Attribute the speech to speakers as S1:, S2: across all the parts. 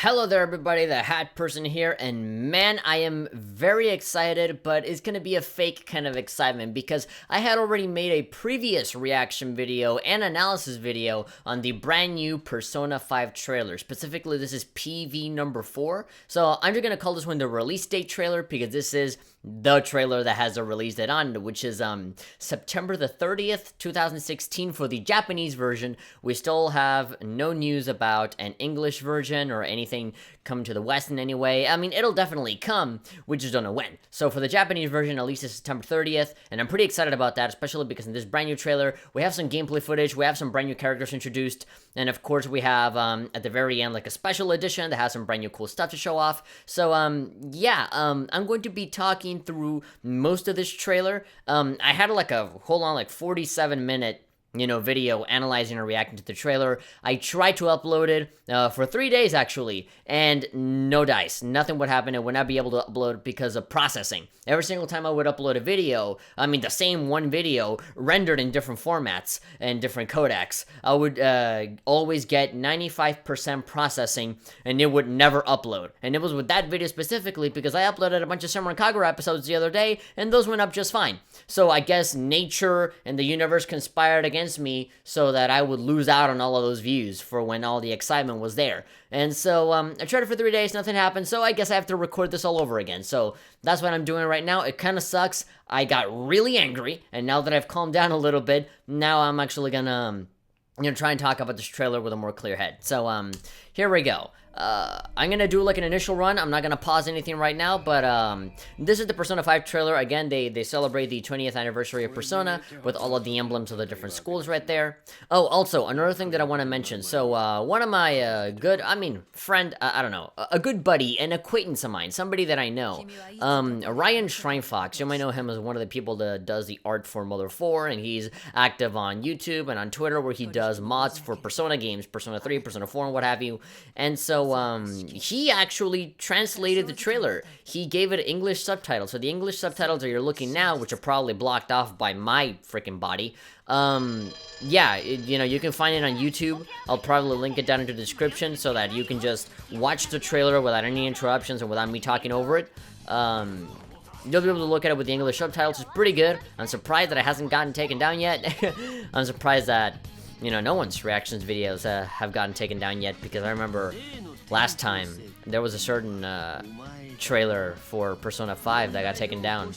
S1: Hello there everybody, the Hat Person here, and man, I am very excited, but it's gonna be a fake kind of excitement because I had already made a previous reaction video and analysis video on the brand new Persona 5 trailer. Specifically, this is PV number 4, so I'm just gonna call this one the release date trailer because this is the trailer that has a release date on, which is September the 30th, 2016 for the Japanese version. We still have no news about an English version or anything come to the West in any way. I mean, it'll definitely come, we just don't know when. So for the Japanese version, at least it's September 30th, and I'm pretty excited about that, especially because in this brand new trailer, we have some gameplay footage, we have some brand new characters introduced, and of course we have, at the very end, like a special edition that has some brand new cool stuff to show off. So, I'm going to be talking through most of this trailer. I had like a whole on like 47-minute video analyzing and reacting to the trailer. I tried to upload it for 3 days actually, and no dice. Nothing would happen. It would not be able to upload because of processing. Every single time I would upload a video, I mean the same one video rendered in different formats and different codecs, I would always get 95% processing and it would never upload. And it was with that video specifically because I uploaded a bunch of Summer and Kagura episodes the other day and those went up just fine. So I guess nature and the universe conspired against me so that I would lose out on all of those views for when all the excitement was there. And so I tried it for 3 days, nothing happened, so I guess I have to record this all over again. So that's what I'm doing right now. It kind of sucks. I got really angry, and now that I've calmed down a little bit, now I'm actually gonna try and talk about this trailer with a more clear head. So here we go. I'm gonna do like an initial run. I'm not gonna pause anything right now, but this is the Persona 5 trailer. Again, they celebrate the 20th anniversary of Persona with all of the emblems of the different schools right there. Oh, also, another thing that I want to mention. So, one of my a good buddy, an acquaintance of mine, somebody that I know, Ryan Shrinefox, you might know him as one of the people that does the art for Mother 4, and he's active on YouTube and on Twitter where he does mods for Persona games, Persona 3, Persona 4, and what have you. And so, he actually translated the trailer. He gave it English subtitles. So the English subtitles that you're looking now, which are probably blocked off by my freaking body, you can find it on YouTube. I'll probably link it down into the description so that you can just watch the trailer without any interruptions and without me talking over it. You'll be able to look at it with the English subtitles. It's pretty good. I'm surprised that it hasn't gotten taken down yet. I'm surprised that no one's reactions videos have gotten taken down yet, because I remember last time there was a certain trailer for Persona 5 that got taken down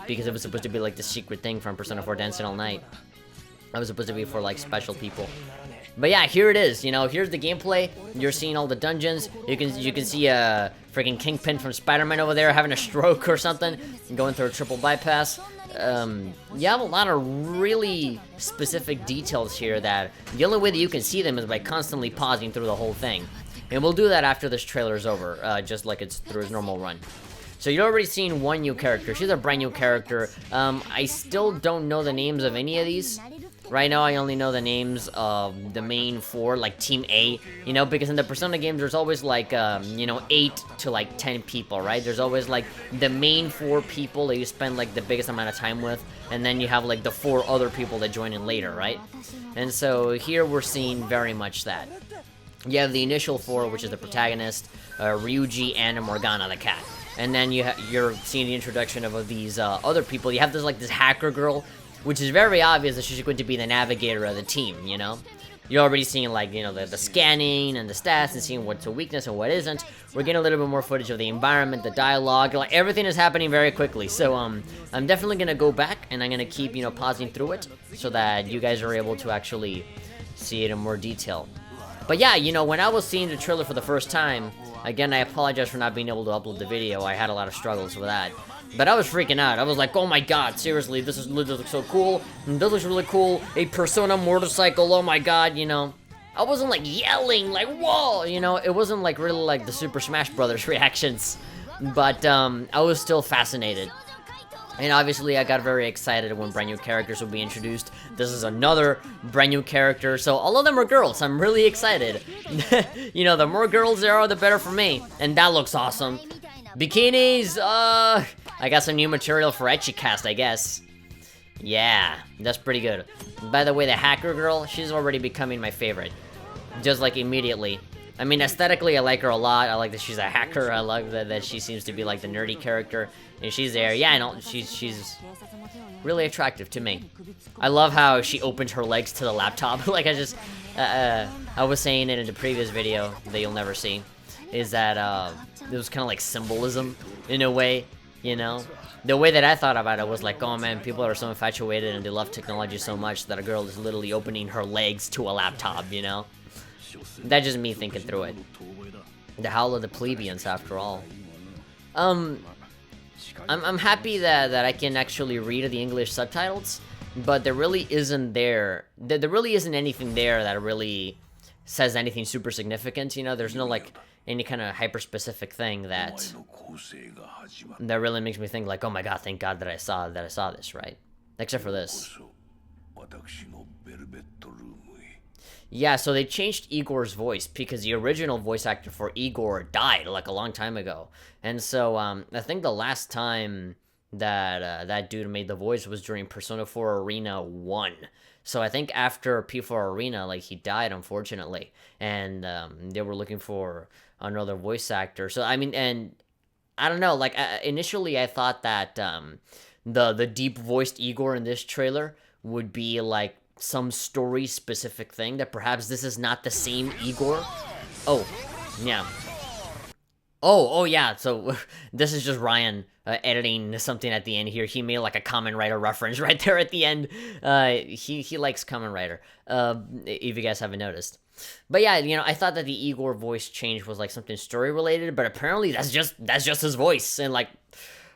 S1: because it was supposed to be like the secret thing from Persona 4 Dancing All Night. It was supposed to be for like special people. But yeah, here it is. Here's the gameplay. You're seeing all the dungeons. You can see a freaking Kingpin from Spider-Man over there having a stroke or something, going through a triple bypass. You have a lot of really specific details here that the only way that you can see them is by constantly pausing through the whole thing. And we'll do that after this trailer is over, just like it's through its normal run. So you've already seen one new character. She's a brand new character. I still don't know the names of any of these. Right now, I only know the names of the main 4, like Team A, because in the Persona games, there's always like, 8 to like 10 people, right? There's always like the main 4 people that you spend like the biggest amount of time with, and then you have like the 4 other people that join in later, right? And so here we're seeing very much that. You have the initial 4, which is the protagonist, Ryuji and Morgana the cat. And then you're seeing the introduction of these other people. You have this hacker girl, which is very obvious that she's going to be the navigator of the team, You're already seeing, like, the scanning and the stats and seeing what's a weakness and what isn't. We're getting a little bit more footage of the environment, the dialogue, like, everything is happening very quickly. So, I'm definitely going to go back and I'm going to keep, pausing through it so that you guys are able to actually see it in more detail. But yeah, when I was seeing the trailer for the first time, again, I apologize for not being able to upload the video. I had a lot of struggles with that. But I was freaking out. I was like, oh my god, seriously, this looks so cool. And this looks really cool. A Persona motorcycle, oh my god, I wasn't like yelling, like, whoa, it wasn't like really like the Super Smash Brothers reactions. But I was still fascinated. And obviously, I got very excited when brand new characters would be introduced. This is another brand new character, so all of them are girls. I'm really excited. The more girls there are, the better for me. And that looks awesome. Bikinis, I got some new material for Etchicast, I guess. Yeah, that's pretty good. By the way, the hacker girl, she's already becoming my favorite. Just like immediately. I mean, aesthetically, I like her a lot. I like that she's a hacker. I like that she seems to be like the nerdy character, and she's there. Yeah, I know she's really attractive to me. I love how she opened her legs to the laptop. Like I was saying it in the previous video that you'll never see, is that it was kind of like symbolism in a way, you know. The way that I thought about it was like, oh man, people are so infatuated and they love technology so much that a girl is literally opening her legs to a laptop, you know. That's just me thinking through it. The Howl of the Plebeians, after all. I'm happy that I can actually read the English subtitles, but there really isn't there really isn't anything there that really says anything super significant, you know. There's no like any kind of hyper specific thing that really makes me think like, oh my god, thank god that I saw this, right? Except for this. Yeah, so they changed Igor's voice because the original voice actor for Igor died like a long time ago. And so I think the last time that that dude made the voice was during Persona 4 Arena 1. So I think after P4 Arena, like, he died, unfortunately. And they were looking for another voice actor. So, I mean, and I don't know, like, initially I thought that the deep-voiced Igor in this trailer would be, like, some story-specific thing, that perhaps this is not the same Igor. Oh, yeah. Oh, yeah, so this is just Ryan editing something at the end here. He made, like, a Kamen Rider reference right there at the end. He likes Kamen Rider, if you guys haven't noticed. But yeah, you know, I thought that the Igor voice change was, like, something story-related, but apparently that's just his voice, and, like,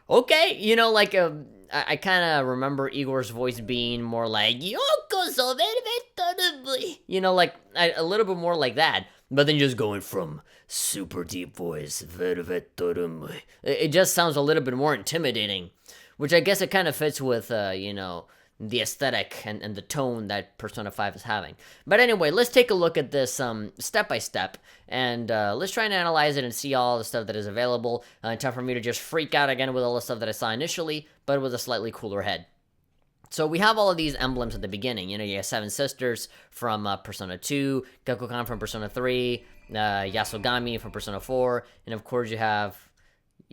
S1: okay, you know, like, I kind of remember Igor's voice being more like, Yokoso, you know, like, a little bit more like that, but then just going from super deep voice, it just sounds a little bit more intimidating, which I guess it kind of fits with, you know, the aesthetic and the tone that Persona 5 is having. But anyway, let's take a look at this step by step, and let's try and analyze it and see all the stuff that is available. Time for me to just freak out again with all the stuff that I saw initially, but with a slightly cooler head. So we have all of these emblems at the beginning. You know, you have Seven Sisters from Persona 2, Gakukan from Persona 3, Yasogami from Persona 4, and of course you have...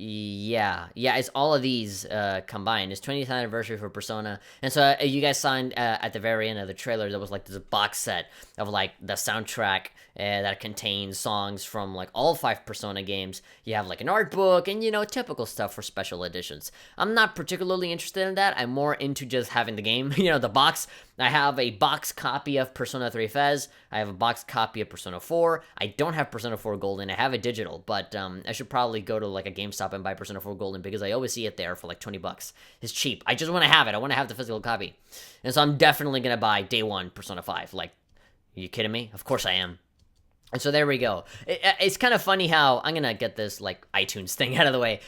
S1: Yeah, it's all of these combined. It's 20th anniversary for Persona, and so you guys saw at the very end of the trailer, there was like this box set of like the soundtrack that contains songs from like all 5 Persona games. You have like an art book and, you know, typical stuff for special editions. I'm not particularly interested in that. I'm more into just having the game, you know, the box. I have a box copy of Persona 3 Fez. I have a box copy of Persona 4. I don't have Persona 4 Golden. I have a digital, but I should probably go to like a GameStop and buy Persona 4 Golden because I always see it there for like 20 bucks. It's cheap. I just want to have it. I want to have the physical copy. And so I'm definitely going to buy day 1 Persona 5. Like, are you kidding me? Of course I am. And so there we go. It's kind of funny how, I'm gonna get this, like, iTunes thing out of the way.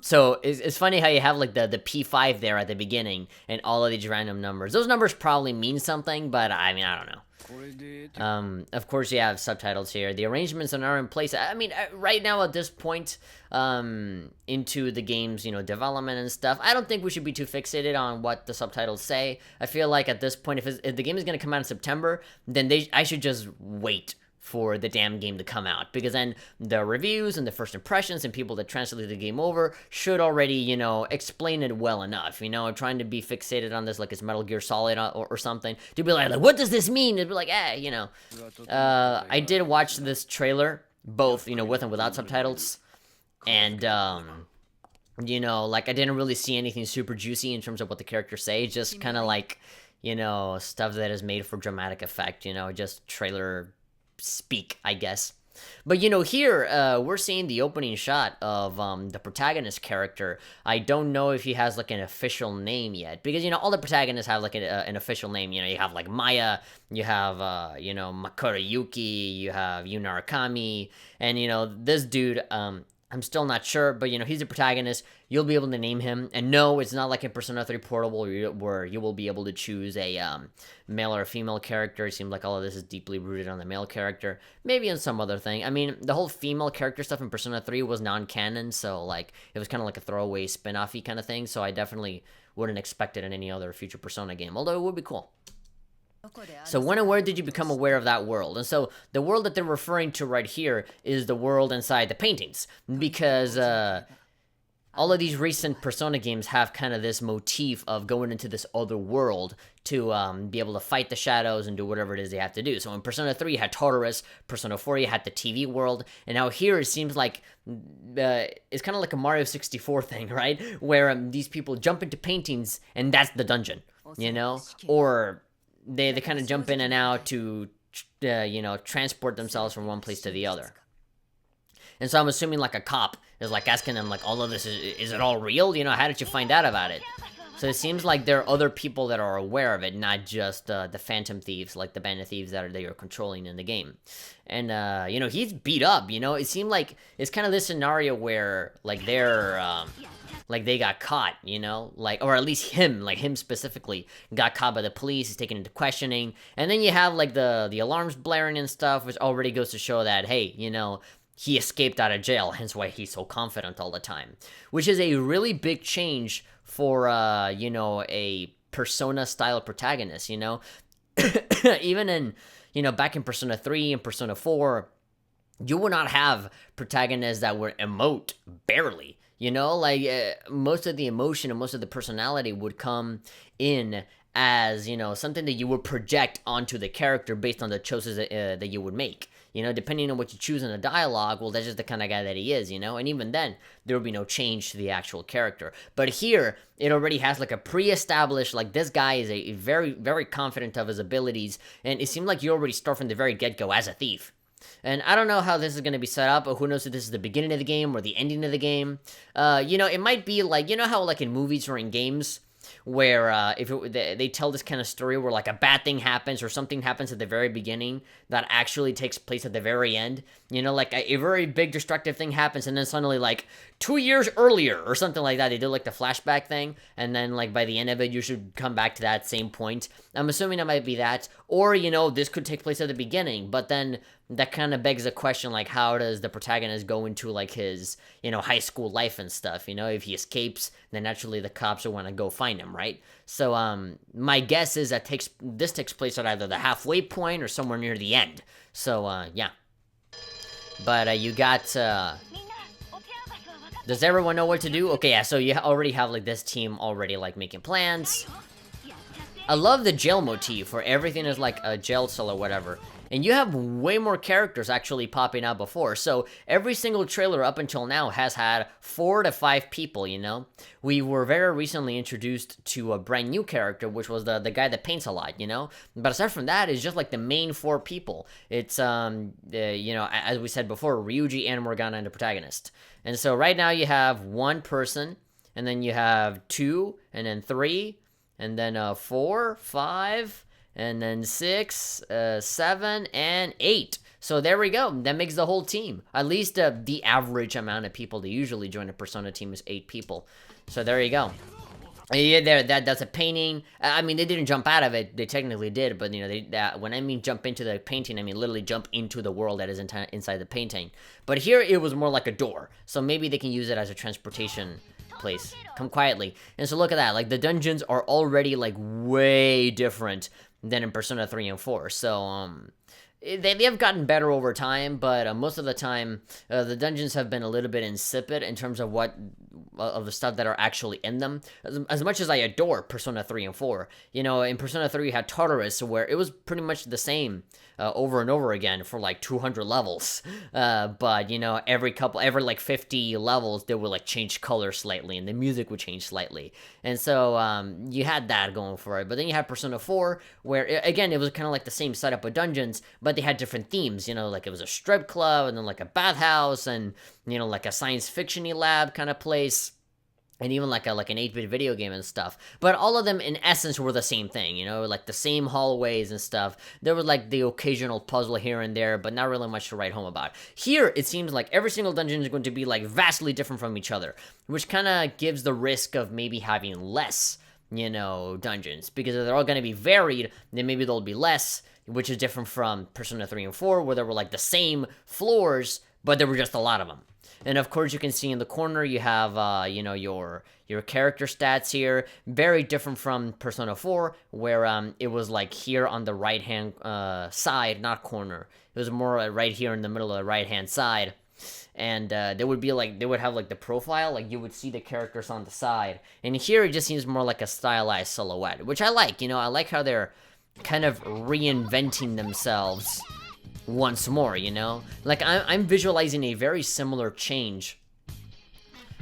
S1: So it's funny how you have, like, the P5 there at the beginning, and all of these random numbers. Those numbers probably mean something, but, I mean, I don't know. Of course you have subtitles here. The arrangements are in place. I mean, right now at this point, into the game's, you know, development and stuff, I don't think we should be too fixated on what the subtitles say. I feel like at this point, if the game is gonna come out in September, then I should just wait for the damn game to come out, because then the reviews and the first impressions and people that translate the game over should already, you know, explain it well enough. You know, I'm trying to be fixated on this like it's Metal Gear Solid or something, to be like, what does this mean? It'd be like, you know. I did watch this trailer, both, you know, with and without subtitles, and, you know, like, I didn't really see anything super juicy in terms of what the characters say, just kind of like, you know, stuff that is made for dramatic effect, you know, just trailer speak, I guess. But, you know, here, we're seeing the opening shot of the protagonist character. I don't know if he has, like, an official name yet, because, you know, all the protagonists have, like, an official name. You know, you have, like, Maya, you have, you know, Makura Yuki, you have Yuna Arakami, and, you know, this dude, I'm still not sure, but, you know, he's the protagonist. You'll be able to name him. And no, it's not like in Persona 3 Portable where you will be able to choose a male or a female character. It seems like all of this is deeply rooted on the male character. Maybe in some other thing. I mean, the whole female character stuff in Persona 3 was non-canon, so, like, it was kind of like a throwaway spin-off-y kind of thing, so I definitely wouldn't expect it in any other future Persona game, although it would be cool. So when and where did you become aware of that world? And so the world that they're referring to right here is the world inside the paintings, because all of these recent Persona games have kind of this motif of going into this other world to be able to fight the shadows and do whatever it is they have to do. So in Persona 3, you had Tartarus, Persona 4, you had the TV world, and now here it seems like it's kind of like a Mario 64 thing, right? Where these people jump into paintings, and that's the dungeon, you know? Or they kind of jump in and out to, transport themselves from one place to the other. And so I'm assuming like a cop is like asking them like, all of this, is it all real? You know, how did you find out about it? So it seems like there are other people that are aware of it, not just the phantom thieves, like the band of thieves that they are controlling in the game. And, he's beat up, it seemed like it's kind of this scenario where like they're, like they got caught, or at least him specifically got caught by the police. He's taken into questioning. And then you have like the alarms blaring and stuff, which already goes to show that, hey, he escaped out of jail, hence why he's so confident all the time. Which is a really big change for, a Persona-style protagonist, Even in, back in Persona 3 and Persona 4, you would not have protagonists that would emote barely. Most of the emotion and most of the personality would come in as, something that you would project onto the character based on the choices that you would make. Depending on what you choose in the dialogue, well, that's just the kind of guy that he is, and even then, there will be no change to the actual character. But here, it already has like a pre-established, like this guy is a very, very confident of his abilities, and it seemed like you already start from the very get-go as a thief. And I don't know how this is going to be set up, but who knows if this is the beginning of the game or the ending of the game. It might be like, how like in movies or in games, where they tell this kind of story where like a bad thing happens or something happens at the very beginning that actually takes place at the very end. Like a very big destructive thing happens and then suddenly like 2 years earlier or something like that, they do like the flashback thing, and then like by the end of it you should come back to that same point. I'm assuming it might be that, or this could take place at the beginning, but then that kind of begs the question, like, how does the protagonist go into like his high school life and stuff? If he escapes, then naturally the cops will want to go find him, right? So my guess is that this takes place at either the halfway point or somewhere near the end. So yeah, but you got does everyone know what to do? Okay, yeah, so you already have like this team already like making plans. I love the jail motif where everything is like a jail cell or whatever. And you have way more characters actually popping out before. So every single trailer up until now has had 4 to 5 people, We were very recently introduced to a brand new character, which was the guy that paints a lot, But aside from that, it's just like the main 4 people. It's, as we said before, Ryuji and Morgana and the protagonist. And so right now you have 1 person, and then you have 2, and then 3, and then 4, 5... and then 6, 7, and 8. So there we go. That makes the whole team. At least the average amount of people that usually join a Persona team is 8 people. So there you go. Yeah, that's a painting. I mean, they didn't jump out of it. They technically did, but when I mean jump into the painting, I mean literally jump into the world that is inside the painting. But here it was more like a door. So maybe they can use it as a transportation place. Come quietly. And so look at that. Like the dungeons are already like way different than in Persona 3 and 4. So, they have gotten better over time, but most of the time, the dungeons have been a little bit insipid in terms of of the stuff that are actually in them. As much as I adore Persona 3 and 4, in Persona 3 you had Tartarus, where it was pretty much the same over and over again for like 200 levels. But, every like 50 levels, they would like change color slightly, and the music would change slightly. And so, you had that going for it. But then you had Persona 4, where, again, it was kind of like the same setup of dungeons, but they had different themes, like it was a strip club, and then like a bathhouse, and, like a science fiction-y lab kind of place. And even like an 8-bit video game and stuff. But all of them, in essence, were the same thing, like the same hallways and stuff. There was like the occasional puzzle here and there, but not really much to write home about. Here, it seems like every single dungeon is going to be like vastly different from each other, which kind of gives the risk of maybe having less, dungeons. Because if they're all going to be varied, then maybe there'll be less, which is different from Persona 3 and 4, where there were like the same floors, but there were just a lot of them. And of course, you can see in the corner you have your character stats here. Very different from Persona 4, where it was like here on the right hand side, not corner. It was more right here in the middle of the right hand side. And they would have like the profile, like you would see the characters on the side. And here it just seems more like a stylized silhouette, which I like. I like how they're kind of reinventing themselves once more, Like, I'm visualizing a very similar change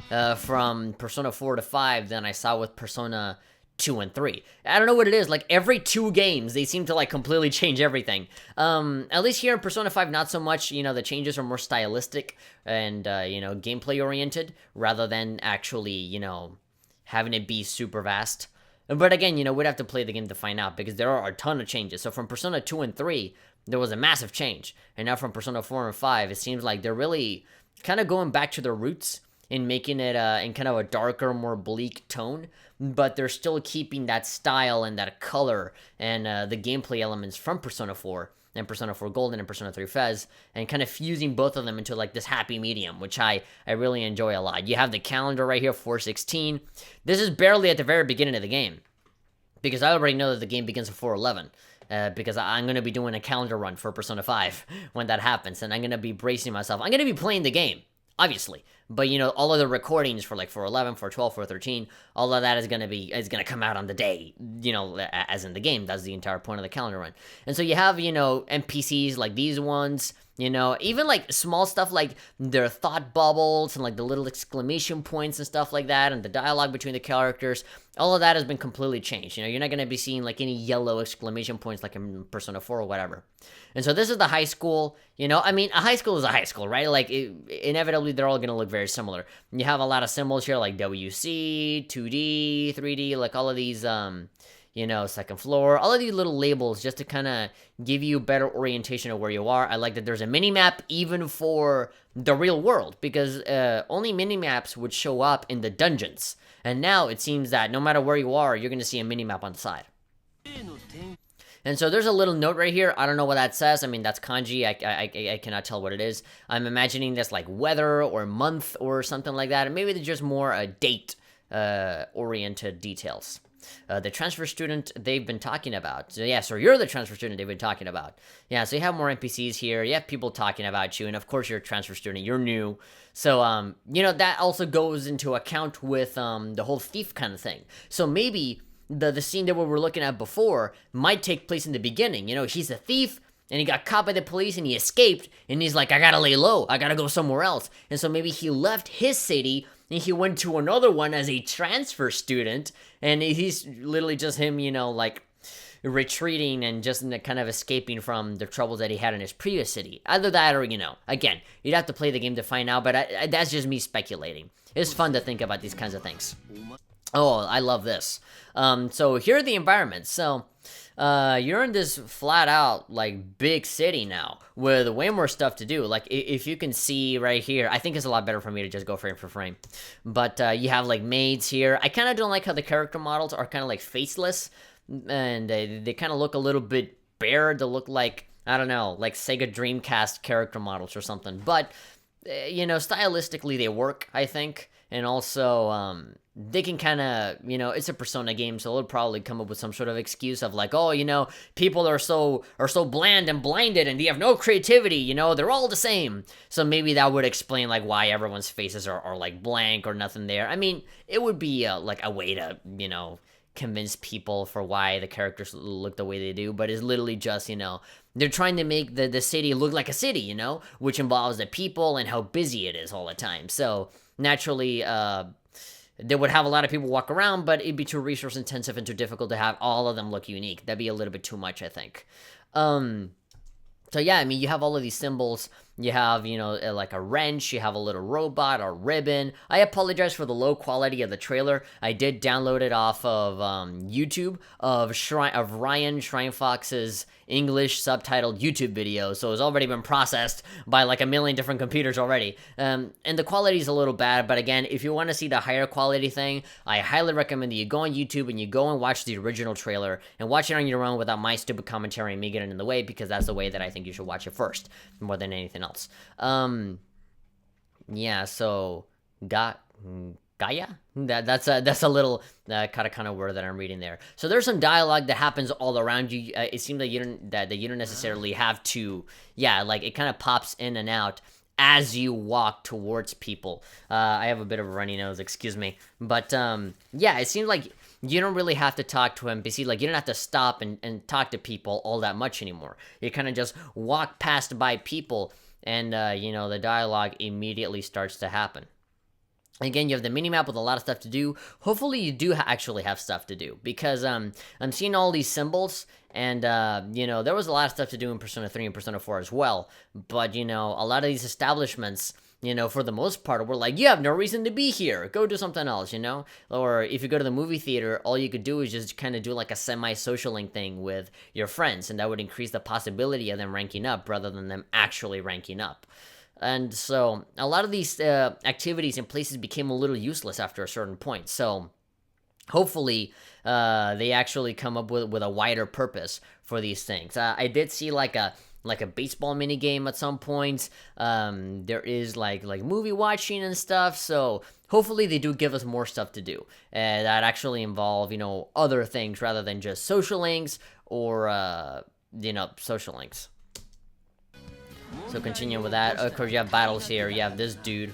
S1: from Persona 4 to 5 than I saw with Persona 2 and 3. I don't know what it is, like, every 2 games, they seem to, like, completely change everything. At least here in Persona 5, not so much, the changes are more stylistic and, gameplay-oriented, rather than actually, having it be super vast. But again, we'd have to play the game to find out, because there are a ton of changes. So from Persona 2 and 3, there was a massive change. And now from Persona 4 and 5, it seems like they're really kind of going back to their roots in making it in kind of a darker, more bleak tone. But they're still keeping that style and that color and the gameplay elements from Persona 4 and Persona 4 Golden and Persona 3 Fez, and kind of fusing both of them into like this happy medium, which I really enjoy a lot. You have the calendar right here, 416. This is barely at the very beginning of the game, because I already know that the game begins at 411. Because I'm going to be doing a calendar run for Persona 5 when that happens, and I'm going to be bracing myself. I'm going to be playing the game, obviously, but all of the recordings for like 411, 412, 413, all of that is going to come out on the day, as in the game. That's the entire point of the calendar run. And so you have, NPCs like these ones, even like small stuff like their thought bubbles and like the little exclamation points and stuff like that, and the dialogue between the characters. All of that has been completely changed. You're not going to be seeing like any yellow exclamation points like in Persona 4 or whatever. And so this is the high school. A high school is a high school, right? Like, inevitably, they're all going to look very similar. You have a lot of symbols here like WC, 2D, 3D, like all of these, second floor, all of these little labels just to kind of give you better orientation of where you are. I like that there's a mini-map even for the real world, because only mini-maps would show up in the dungeons. And now it seems that no matter where you are, you're going to see a mini-map on the side. And so there's a little note right here. I don't know what that says. I mean, that's kanji. I cannot tell what it is. I'm imagining this like weather or month or something like that. And maybe they're just more date-oriented details. The transfer student they've been talking about. So yeah, so you're the transfer student they've been talking about. Yeah, so you have more NPCs here. You have people talking about you. And of course, you're a transfer student. You're new. So, that also goes into account with the whole thief kind of thing. So maybe the scene that we were looking at before might take place in the beginning. He's a thief, and he got caught by the police, and he escaped, and he's like, I gotta lay low. I gotta go somewhere else. And so maybe he left his city, and he went to another one as a transfer student, and he's literally just him, like, retreating and just kind of escaping from the troubles that he had in his previous city. Either that or, again, you'd have to play the game to find out, but that's just me speculating. It's fun to think about these kinds of things. Oh, I love this. So here are the environments. So, you're in this flat out, like, big city now with way more stuff to do. Like, if you can see right here, I think it's a lot better for me to just go frame for frame. But, you have, like, maids here. I kind of don't like how the character models are kind of, like, faceless. And they kind of look a little bit bare. They look like, I don't know, like Sega Dreamcast character models or something. But, stylistically they work, I think. And also, they can kind of, it's a Persona game, so they'll probably come up with some sort of excuse of like, oh, people are so bland and blinded, and they have no creativity, they're all the same. So maybe that would explain like why everyone's faces are like blank or nothing there. I mean, it would be like a way to, convince people for why the characters look the way they do, but it's literally just, they're trying to make the city look like a city, which involves the people and how busy it is all the time. So naturally, they would have a lot of people walk around, but it'd be too resource intensive and too difficult to have all of them look unique. That'd be a little bit too much, I think. So yeah, I mean, you have all of these symbols. You have, like a wrench, you have a little robot, a ribbon. I apologize for the low quality of the trailer. I did download it off of YouTube of Ryan Shrinefox's English subtitled YouTube video, so it's already been processed by like a million different computers already. And the quality is a little bad, but again, if you want to see the higher quality thing, I highly recommend that you go on YouTube and you go and watch the original trailer and watch it on your own without my stupid commentary and me getting in the way, because that's the way that I think you should watch it first, more than anything else. Yeah, so got Gaia? That's a little kind of word that I'm reading there. So there's some dialogue that happens all around you. It seems like you don't necessarily have to. Yeah, like it kind of pops in and out as you walk towards people. I have a bit of a runny nose, excuse me. But yeah, it seems like you don't really have to talk to NPC. Like you don't have to stop and talk to people all that much anymore. You kind of just walk past by people, and the dialogue immediately starts to happen. Again, you have the mini map with a lot of stuff to do. Hopefully, you do actually have stuff to do, because I'm seeing all these symbols, and there was a lot of stuff to do in Persona 3 and Persona 4 as well. But a lot of these establishments, for the most part, were like, you have no reason to be here. Go do something else, Or if you go to the movie theater, all you could do is just kind of do like a semi-socialing thing with your friends, and that would increase the possibility of them ranking up rather than them actually ranking up. And so a lot of these activities and places became a little useless after a certain point. So hopefully they actually come up with a wider purpose for these things. I did see like a baseball mini game at some point. There is like movie watching and stuff. So hopefully they do give us more stuff to do that actually involve other things rather than just social links or social links. So continuing with that, of course you have battles here. You have this dude,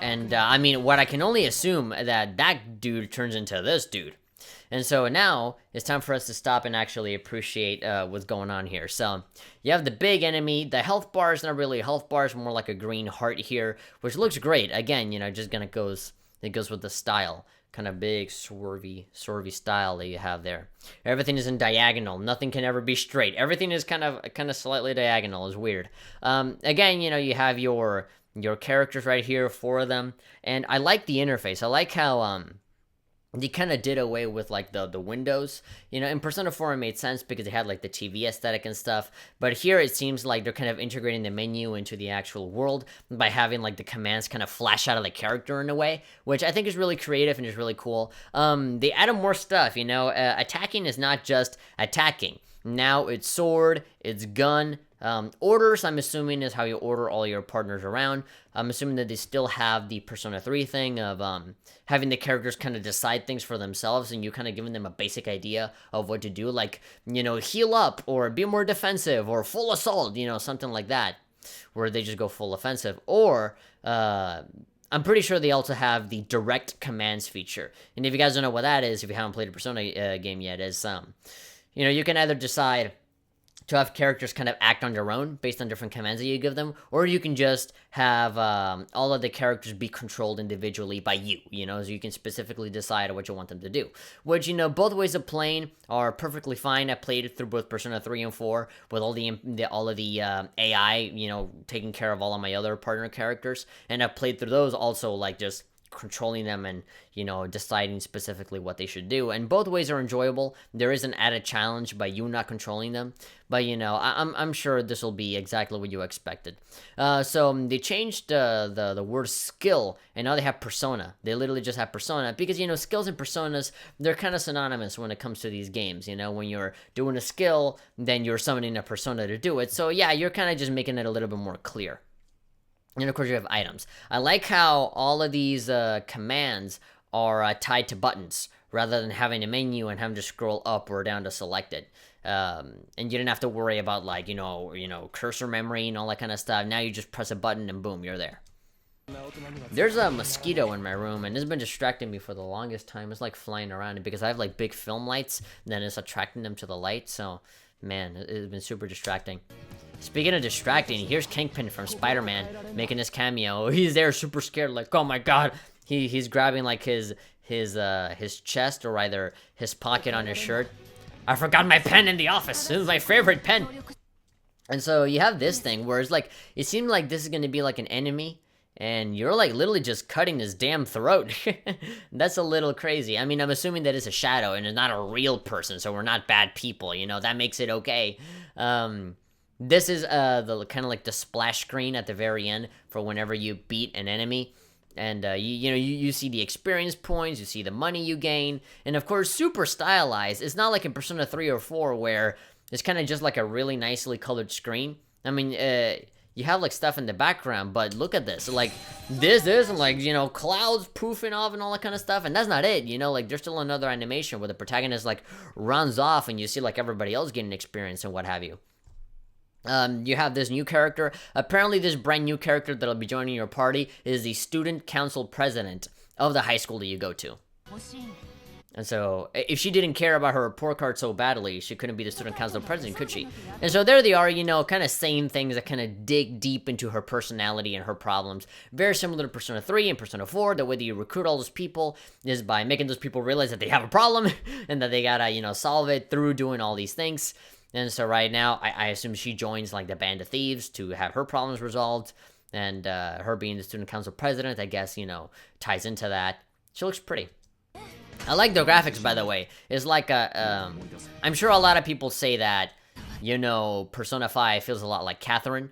S1: and I mean, what I can only assume that dude turns into this dude. And so now it's time for us to stop and actually appreciate what's going on here. So you have the big enemy. The health bar is not really a health bar; it's more like a green heart here, which looks great. Again, just it goes with the style. Kind of big, swervy style that you have there. Everything is in diagonal. Nothing can ever be straight. Everything is kind of slightly diagonal. It's weird. Again, you have your characters right here, 4 of them, and I like the interface. I like how they kind of did away with like the windows. In Persona 4 it made sense because it had like the TV aesthetic and stuff, but here it seems like they're kind of integrating the menu into the actual world by having like the commands kind of flash out of the character in a way, which I think is really creative and is really cool. They added more stuff. Attacking is not just attacking. Now it's sword, it's gun. Orders, I'm assuming, is how you order all your partners around. I'm assuming that they still have the Persona 3 thing of having the characters kind of decide things for themselves, and you kind of giving them a basic idea of what to do, like, heal up, or be more defensive, or full assault, something like that, where they just go full offensive. Or, I'm pretty sure they also have the direct commands feature. And if you guys don't know what that is, if you haven't played a Persona game yet, is, you can either decide to have characters kind of act on their own based on different commands that you give them, or you can just have all of the characters be controlled individually by you, so you can specifically decide what you want them to do. Which, both ways of playing are perfectly fine. I played through both Persona 3 and 4 with all of the AI, taking care of all of my other partner characters, and I played through those also, like, just controlling them and deciding specifically what they should do, and both ways are enjoyable. There is an added challenge by you not controlling them, but I'm sure this will be exactly what you expected. So they changed the word skill, and now they have persona. They literally just have persona, because skills and personas, they're kind of synonymous when it comes to these games. When you're doing a skill, then you're summoning a persona to do it. So yeah, you're kind of just making it a little bit more clear. And of course you have items. I like how all of these commands are tied to buttons, rather than having a menu and having to scroll up or down to select it. And you didn't have to worry about like, cursor memory and all that kind of stuff. Now you just press a button and boom, you're there. There's a mosquito in my room, and it's been distracting me for the longest time. It's like flying around, and because I have like big film lights, then it's attracting them to the light. So, man, it's been super distracting. Speaking of distracting, here's Kingpin from Spider-Man making his cameo. He's there super scared, like, oh my god. He's grabbing like his chest, or either his pocket on his shirt. I forgot my pen in the office. This is my favorite pen. And so you have this thing where it's like, it seemed like this is going to be like an enemy, and you're like literally just cutting his damn throat. That's a little crazy. I mean, I'm assuming that it's a shadow and it's not a real person, so we're not bad people, that makes it okay. This is the kind of like the splash screen at the very end for whenever you beat an enemy. And you see the experience points, you see the money you gain, and of course super stylized. It's not like in Persona 3 or 4 where it's kind of just like a really nicely colored screen. I mean, you have like stuff in the background, but look at this, like this isn't like, you know, clouds poofing off and all that kind of stuff, and that's not it, you know, like there's still another animation where the protagonist like runs off and you see like everybody else getting experience and what have you. You have this new character. Apparently this brand new character that'll be joining your party is the student council president of the high school that you go to. And so, if she didn't care about her report card so badly, she couldn't be the student council president, could she? And so there they are, you know, kind of saying things that kind of dig deep into her personality and her problems. Very similar to Persona 3 and Persona 4. The way that you recruit all those people is by making those people realize that they have a problem and that they gotta, you know, solve it through doing all these things. And so right now, I assume she joins, like, the Band of Thieves to have her problems resolved. And her being the student council president, I guess, you know, ties into that. She looks pretty. I like the graphics, by the way. It's like a, I'm sure a lot of people say that, you know, Persona 5 feels a lot like Catherine.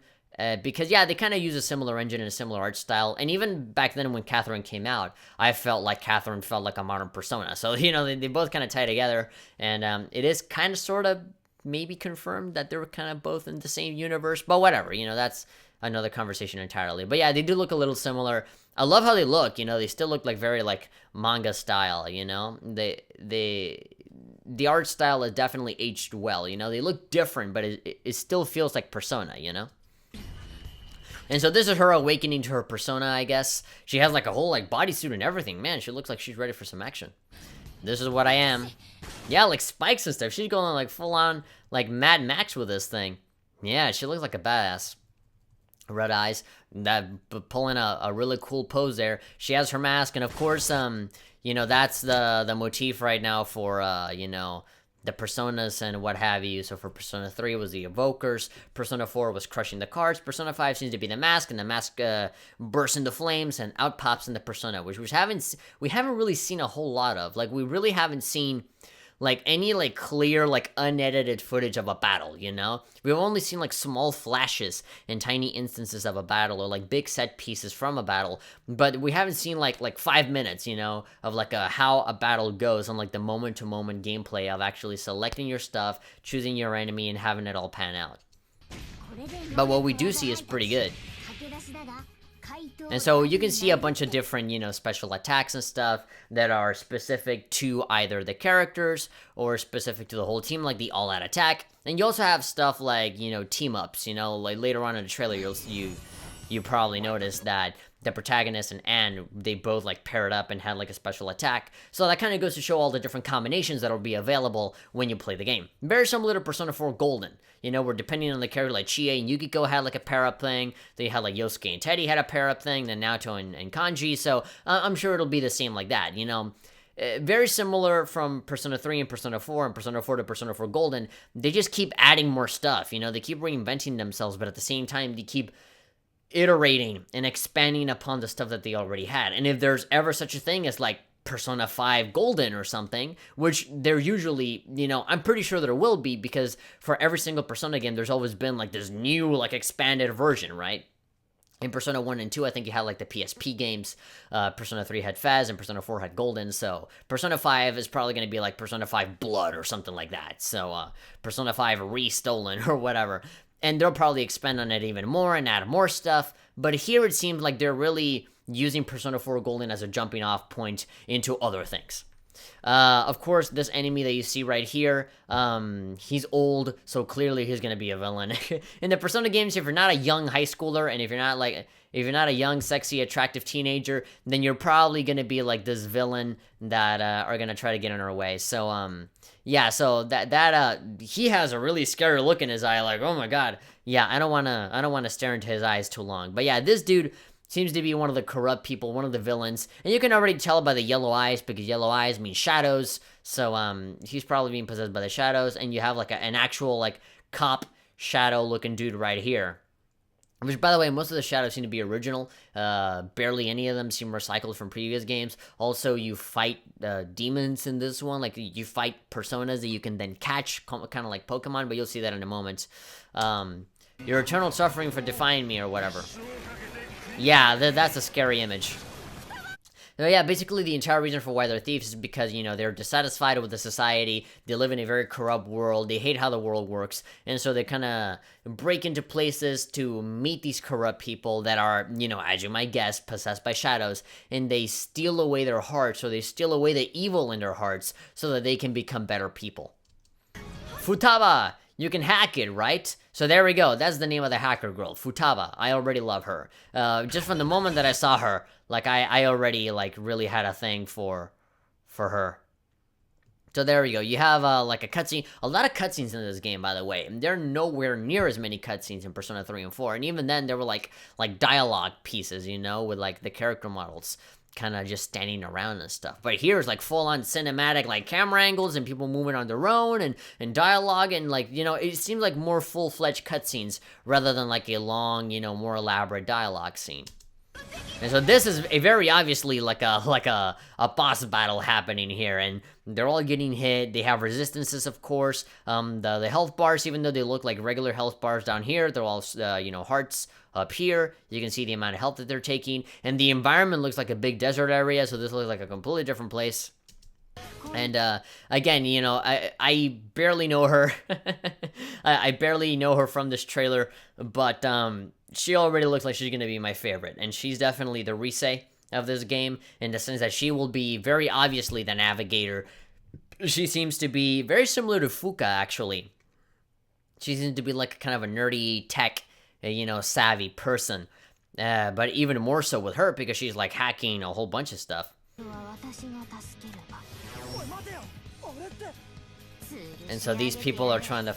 S1: Because, yeah, they kind of use a similar engine and a similar art style. And even back then when Catherine came out, I felt like Catherine felt like a modern Persona. So, you know, they both kind of tie together. And it is kind of sort of maybe confirmed that they were kind of both in the same universe. But whatever, you know, that's another conversation entirely. But yeah, they do look a little similar. I love how they look, you know, they still look like very like manga style, you know. The art style is definitely aged well, you know. They look different, but it still feels like Persona, you know. And so this is her awakening to her persona, I guess. She has like a whole like bodysuit and everything. Man, she looks like she's ready for some action. This is what I am. Yeah, like spikes and stuff. She's going like full on like Mad Max with this thing. Yeah, she looks like a badass. Red eyes, that pulling a really cool pose there. She has her mask, and of course, you know, that's the motif right now for you know, the personas and what have you. So for Persona 3 was the evokers, Persona 4 was crushing the cards, Persona 5 seems to be the mask, and the mask bursts into flames and out pops in the persona, which we haven't really seen a whole lot of. Like, we really haven't seen like any like clear like unedited footage of a battle, you know. We've only seen like small flashes and tiny instances of a battle, or like big set pieces from a battle, but we haven't seen like 5 minutes, you know, of like how a battle goes on like the moment to moment gameplay of actually selecting your stuff, choosing your enemy, and having it all pan out. But what we do see is pretty good. And so you can see a bunch of different, you know, special attacks and stuff that are specific to either the characters or specific to the whole team, like the all-out attack. And you also have stuff like, you know, team-ups, you know, like later on in the trailer, you probably noticed that the protagonist and Anne, they both like paired up and had like a special attack. So that kind of goes to show all the different combinations that will be available when you play the game. Very similar to Persona 4 Golden, you know, where depending on the character, like Chie and Yukiko had like a pair-up thing. They had like Yosuke and Teddy had a pair-up thing, then Naoto and Kanji. So I'm sure it'll be the same like that, you know. Very similar from Persona 3 and Persona 4 and Persona 4 to Persona 4 Golden. They just keep adding more stuff, you know. They keep reinventing themselves, but at the same time, they keep iterating and expanding upon the stuff that they already had. And if there's ever such a thing as like Persona 5 Golden or something, which there usually, you know, I'm pretty sure there will be, because for every single Persona game, there's always been like this new, like expanded version, right? In Persona 1 and 2, I think you had like the PSP games. Persona 3 had Fez, and Persona 4 had Golden. So Persona 5 is probably going to be like Persona 5 Blood or something like that. So Persona 5 Restolen or whatever. And they'll probably expand on it even more and add more stuff. But here it seems like they're really using Persona 4 Golden as a jumping off point into other things. Of course, this enemy that you see right here, he's old, so clearly he's gonna be a villain. In the Persona games, if you're not a young high schooler, and if you're not a young, sexy, attractive teenager, then you're probably gonna be like this villain that are gonna try to get in our way. So yeah, so that he has a really scary look in his eye, like, oh my god. Yeah, I don't wanna stare into his eyes too long. But yeah, this dude seems to be one of the corrupt people, one of the villains. And you can already tell by the yellow eyes, because yellow eyes mean shadows. So, he's probably being possessed by the shadows. And you have, like, an actual, like, cop shadow-looking dude right here. Which, by the way, most of the shadows seem to be original. Barely any of them seem recycled from previous games. Also, you fight demons in this one. Like, you fight personas that you can then catch, kind of like Pokemon. But you'll see that in a moment. Your eternal suffering for defying me or whatever. Yeah, that's a scary image. Yeah, basically the entire reason for why they're thieves is because, you know, they're dissatisfied with the society, they live in a very corrupt world, they hate how the world works, and so they kind of break into places to meet these corrupt people that are, you know, as you might guess, possessed by shadows, and they steal away their hearts, or they steal away the evil in their hearts, so that they can become better people. Futaba! You can hack it, right? So there we go. That's the name of the hacker girl, Futaba. I already love her. Just from the moment that I saw her, like I already like really had a thing for her. So there we go. You have like a cutscene, a lot of cutscenes in this game, by the way. And there are nowhere near as many cutscenes in Persona 3 and 4. And even then, there were like dialogue pieces, you know, with like the character models kind of just standing around and stuff. But here it's like full-on cinematic, like camera angles and people moving on their own and dialogue, and like, you know, it seems like more full-fledged cutscenes rather than like a long, you know, more elaborate dialogue scene. And so this is a very obviously like a boss battle happening here, and they're all getting hit. They have resistances, of course. The health bars, even though they look like regular health bars down here, they're all you know, hearts up here. You can see the amount of health that they're taking, and the environment looks like a big desert area, so this looks like a completely different place. And again, you know, I barely know her. I barely know her from this trailer, but she already looks like she's gonna be my favorite, and she's definitely the Rise of this game, in the sense that she will be very obviously the navigator. She seems to be very similar to Fuka, actually. She seems to be like kind of a nerdy tech, you know, savvy person, but even more so with her because she's like hacking a whole bunch of stuff. And so these people are trying to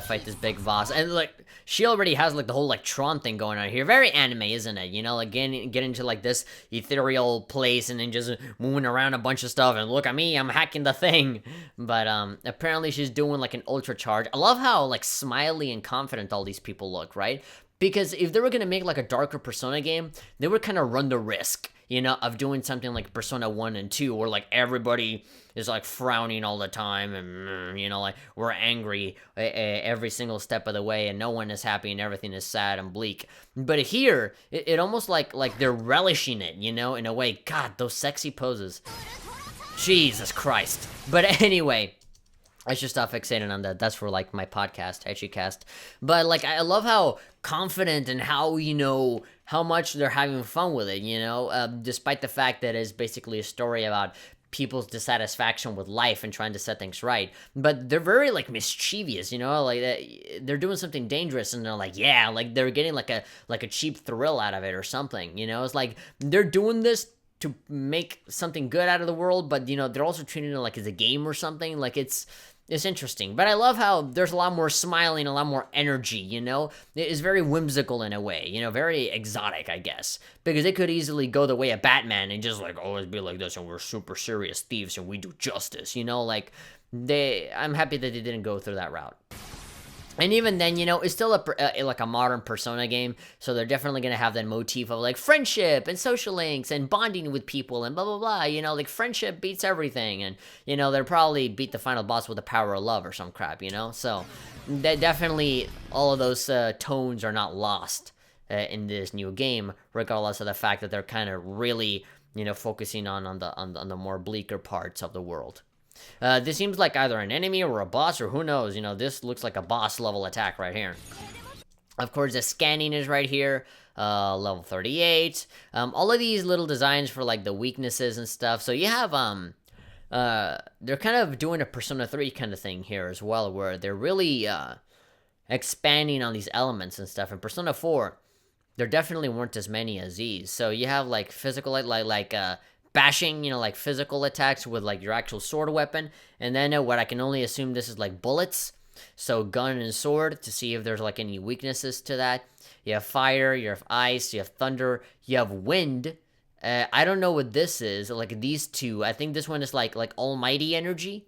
S1: fight this big boss, and like she already has like the whole like Tron thing going on here. Very anime, isn't it? You know, like get into like this ethereal place and then just moving around a bunch of stuff, and look at me, I'm hacking the thing. But apparently she's doing like an ultra charge. I love how like smiley and confident all these people look, right? Because if they were gonna make like a darker Persona game, they would kind of run the risk, you know, of doing something like Persona 1 and 2, where like everybody is like frowning all the time, and you know, like we're angry every single step of the way, and no one is happy, and everything is sad and bleak. But here, it almost like they're relishing it, you know, in a way. God, those sexy poses. Jesus Christ. But anyway, I should stop fixating on that. That's for like my podcast, Etchicast. But like, I love how confident and how, you know, how much they're having fun with it, you know, despite the fact that it's basically a story about people's dissatisfaction with life and trying to set things right. But they're very like mischievous, you know, like they're doing something dangerous, and they're like, yeah, like they're getting like a cheap thrill out of it or something, you know. It's like they're doing this to make something good out of the world, but you know, they're also treating it like it's a game or something. Like it's interesting. But I love how there's a lot more smiling, a lot more energy, you know? It's very whimsical in a way, you know, very exotic, I guess. Because it could easily go the way of Batman and just like always be like this, and we're super serious thieves and we do justice, you know? Like, I'm happy that they didn't go through that route. And even then, you know, it's still like a modern Persona game, so they're definitely going to have that motif of, like, friendship and social links and bonding with people and blah, blah, blah, you know, like, friendship beats everything, and, you know, they'll probably beat the final boss with the power of love or some crap, you know, so, definitely, all of those tones are not lost in this new game, regardless of the fact that they're kind of really, you know, focusing on the more bleaker parts of the world. This seems like either an enemy or a boss, or who knows, you know, this looks like a boss level attack right here. Of course, the scanning is right here, level 38. All of these little designs for like the weaknesses and stuff. So you have, they're kind of doing a Persona 3 kind of thing here as well, where they're really, expanding on these elements and stuff. In Persona 4, there definitely weren't as many as these. So you have like physical, bashing, you know, like physical attacks with like your actual sword weapon, and then what I can only assume this is like bullets, so gun and sword, to see if there's like any weaknesses to that. You have fire, you have ice, you have thunder, you have wind. I don't know what this is, like these two. I think this one is like almighty energy,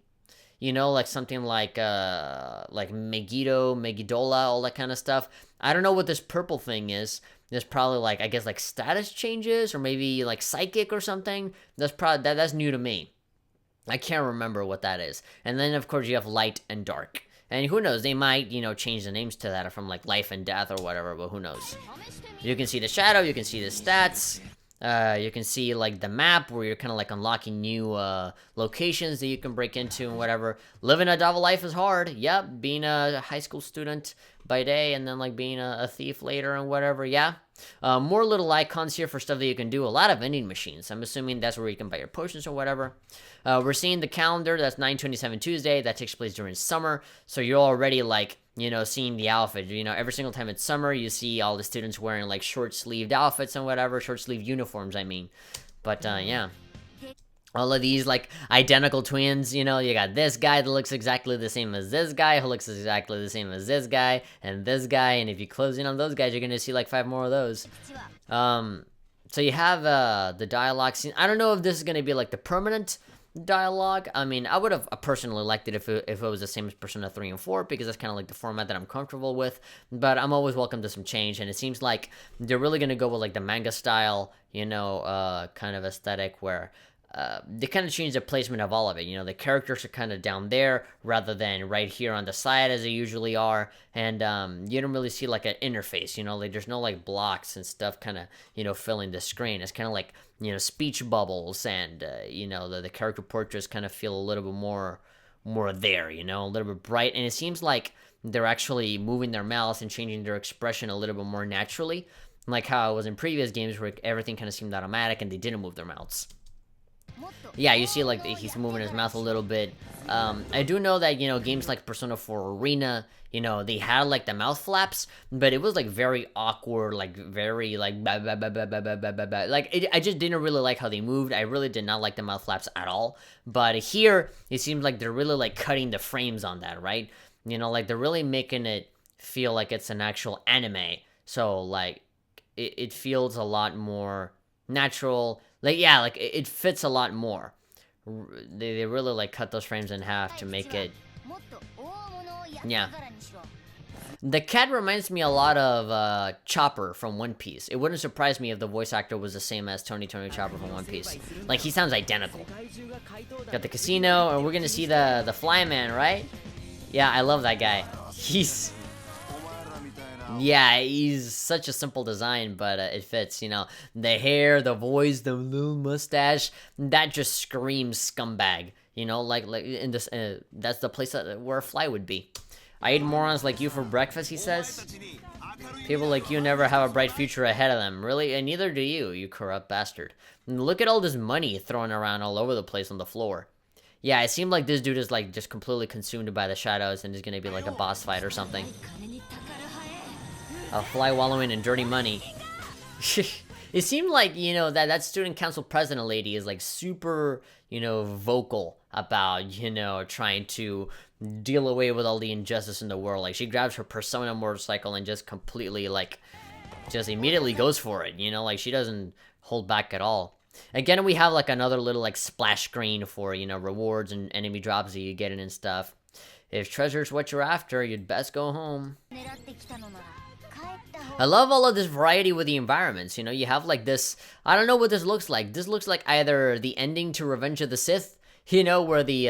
S1: you know, like something like Megiddo, Megidola, all that kind of stuff. I don't know what this purple thing is. There's probably like, I guess, like status changes, or maybe like psychic or something. That's probably that's new to me. I can't remember what that is. And then of course you have light and dark. And who knows, they might, you know, change the names to that from like life and death or whatever, but who knows. You can see the shadow, you can see the stats. You can see like the map where you're kind of like unlocking new locations that you can break into and whatever. Living a double life is hard. Yep, being a high school student by day and then like being a thief later and whatever. Yeah. More little icons here for stuff that you can do. A lot of vending machines. I'm assuming that's where you can buy your potions or whatever. We're seeing the calendar. That's 9/27 Tuesday. That takes place during summer. So you're already like, you know, seeing the outfit. You know, every single time it's summer, you see all the students wearing like short-sleeved outfits and whatever. Short-sleeved uniforms, I mean. But, yeah. All of these, like, identical twins, you know, you got this guy that looks exactly the same as this guy, who looks exactly the same as this guy, and if you close in on those guys, you're gonna see, like, 5 more of those. So you have, the dialogue scene. I don't know if this is gonna be, like, the permanent dialogue. I mean, I would have personally liked it if it was the same as Persona 3 and 4, because that's kind of, like, the format that I'm comfortable with, but I'm always welcome to some change, and it seems like they're really gonna go with, like, the manga style, you know, kind of aesthetic where they kind of changed the placement of all of it. You know, the characters are kind of down there rather than right here on the side as they usually are. And you don't really see like an interface, you know, like there's no like blocks and stuff kind of, you know, filling the screen. It's kind of like, you know, speech bubbles and, you know, the character portraits kind of feel a little bit more there, you know, a little bit bright. And it seems like they're actually moving their mouths and changing their expression a little bit more naturally. Like how it was in previous games where everything kind of seemed automatic and they didn't move their mouths. Yeah, you see, like, he's moving his mouth a little bit. I do know that, you know, games like Persona 4 Arena, you know, they had, like, the mouth flaps, but it was, like, very awkward, like, very, like, bah, bah, bah, bah, bah, bah, bah, bah, bah. Like, I just didn't really like how they moved. I really did not like the mouth flaps at all. But here, it seems like they're really, like, cutting the frames on that, right? You know, like, they're really making it feel like it's an actual anime. So, like, it feels a lot more natural. Like, yeah, like, it fits a lot more. They really, like, cut those frames in half to make it... Yeah. The cat reminds me a lot of Chopper from One Piece. It wouldn't surprise me if the voice actor was the same as Tony Chopper from One Piece. Like, he sounds identical. Got the casino, and we're gonna see the Flyman, right? Yeah, I love that guy. Yeah, he's such a simple design, but it fits, you know. The hair, the voice, the little mustache, that just screams scumbag. You know, like in this, that's the place where a fly would be. I eat morons like you for breakfast, he says. People like you never have a bright future ahead of them, really, and neither do you, you corrupt bastard. And look at all this money thrown around all over the place on the floor. Yeah, it seemed like this dude is like just completely consumed by the shadows and is gonna be like a boss fight or something. A fly wallowing in dirty money. It seemed like, you know, that student council president lady is like super, you know, vocal about, you know, trying to deal away with all the injustice in the world. Like, she grabs her Persona motorcycle and just completely, like, just immediately goes for it, you know? Like, she doesn't hold back at all. Again, we have, like, another little, like, splash screen for, you know, rewards and enemy drops that you get in and stuff. If treasure's what you're after, you'd best go home. I love all of this variety with the environments, you know, you have like this, I don't know what this looks like. This looks like either the ending to Revenge of the Sith, you know, where the